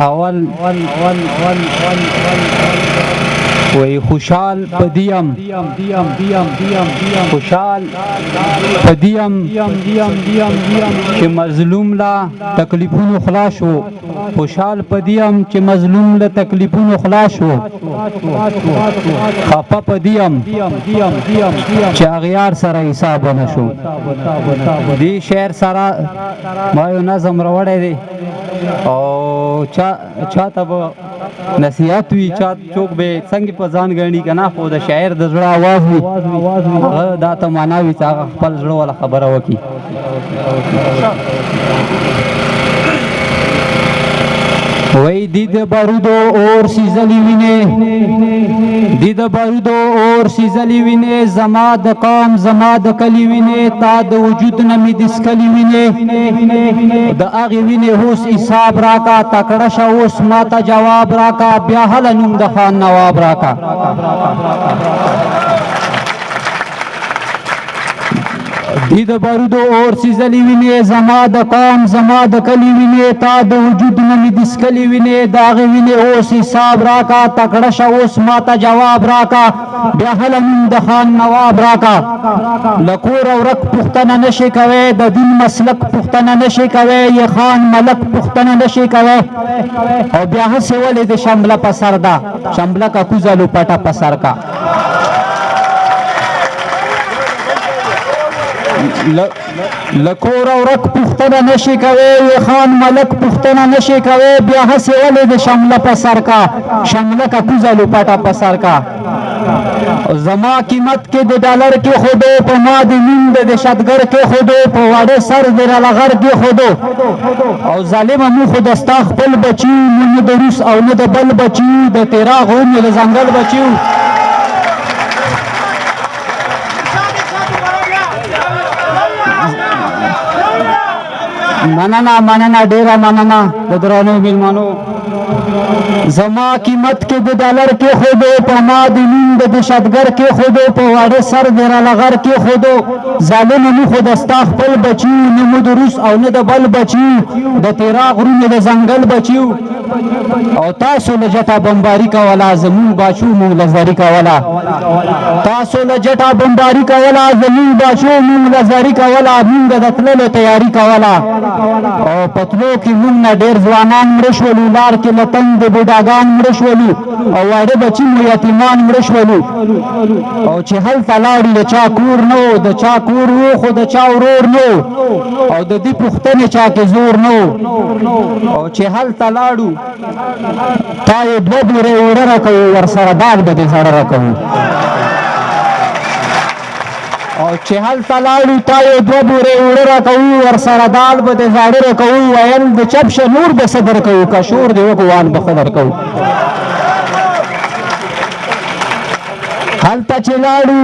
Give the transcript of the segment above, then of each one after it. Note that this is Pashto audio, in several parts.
اول وی خوشحال پدیم خوشحال پدیم چې مظلوم لا تکلیفونو خلاص شو خوشحال پدیم چې مظلوم لا تکلیفونو خلاص شو خفه پدیم چې اغیار سره حساب نشو دی شعر سره ما یو نظم راوړی دی او چا ته به نصیحت وي چا څوک به څنګه په ځان ګڼي که نه خو د شاعر د زړه آواز وي هغه دا ته معنا وي چې هغه خپل زړه والا خبره وکړي وی دی د بارودو اور سیزلی وینې دی د بارودو اور سیزلی وینې زما د قام زما د کلی وینې تا د وجود نه مې دسکلی وینې د هغې وینې اوس حساب راکا تکړه شه اوس ما ته جواب راکا بیا هله نوم د خان نواب راکا دی د بارودو اور سیزلی وینې زما د قام زما د کلی وینې تا د وجود نه مې دسکلی وینې د هغې وینې اوس حساب راکا تکړه شه اوس ما ته جواب راکا بیا هله نوم د خان نواب راکا له کور او ورک پوښتنه نشي کوی د دین مسلک پوښتنه نشي کوی یې خان ملک پوښتنه نشي کوی او بیا هسې ولې د شمله په سر ده شمله کا کوزه لوپټه په سر کا لکور او رک پوښتنه نشي کوی خان ملک پوښتنه نشي کوی بیا هسې ولې د شمله په سر کا شمله کا کوزه لوپټه په سر کا زما قیمت کې د ډالر کې خودو په ما د نیم د دهشتګر کې خودو په واړه سر د رالغر کې خودو او ظالمه مو خو د ستا خپل بچي نه د روس او نه د بل بچي د تیرا غرونو د ځنګل بچي مننه ډیره مننه د درانو میلمانو زما قیمت کې د ډالر کې خودو په ما د نیم د دهشتګر کې خودو په واړه سر د رالغر کې خودو ظالم مو خو د ستا خپل بچي نه مو د روس او نه د بل بچي د تیرا غرونو د ځنګل بچي او تاسو له جټه بمباري کوله زمون باچو مونږ له زري کوله تاسو له جټه بمباري کوله زمون باچو مونږ له زري کوله مونږ د تللو تیاري کوله او پتلو کې مونږ نه ډېر ځوانان مړه شولو لار کې له تنګ د بوډاګان مړه شولو او واړه بچي مو یتیمان مړه شولو او چې هلته لاړو د چا کور نه و د چا کور و خو د چا ورور نه او د دې پوښتنې چا کې زور نه او چې هلته لاړو تا یې دوه بورې اوړه راکوو ورسره دال به دې زړه راکوو او چې هلته لاړو تا یې دوه بورې اوړه راکوو ورسره دال به دې زاړه راکوو ویل د چپ شه نور به څه درکوو که شور دې وکړو وان به ښه درکوو هلته چې لاړو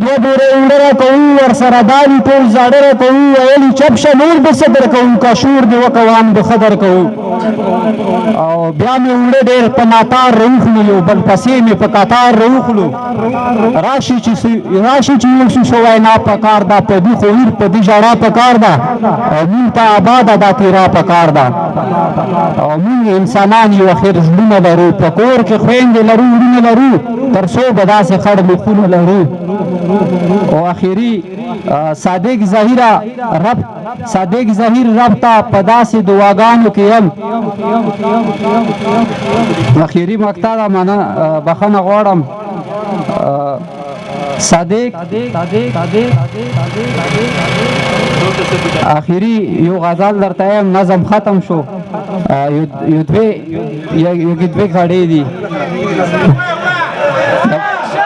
دوه بورې اوړه راکوو ورسره دال ټول زاړه راکوو ویل چپ شه نور به څه درکوو که شور دې وکړو وان به ښه درکوو او بیا مې اوړه ډېر په ناتار راوخلو یو بل پسې مې په قطار راوخلو راشي چې یو څه وینا پکار ده په دې خو په دې ژړا پکار ده او مونږ ته آباده دا تیرا پکار ده او مونږ انسانان یو اخر زړونه لرو په کور کې خویندې لرو وروڼه لرو تر څو به داسې خړ مخونه لرو او اخري صادق ظهیر رب ته په داسې دعاګانو کې یم اخري مقطع ده منه بخښنه غواړم صادق اخري یو غزل درته یم نظم ختم شو یو دوه غړې دي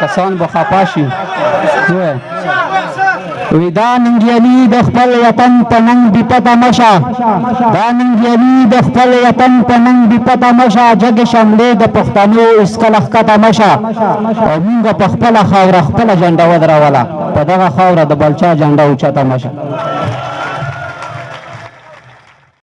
کسان به خفه شي وی دا ننګیالي د خپل وطن په ننګ بېپته مشه دا ننګیالي د خپل وطن په ننګ بېپته مشه جګې شملې د پښتنو هېڅکله ښکته مشه او مونږ په خپله خاوره خپله جنډه ودروله په دغه خاوره د بل چا جنډه اوچته مشه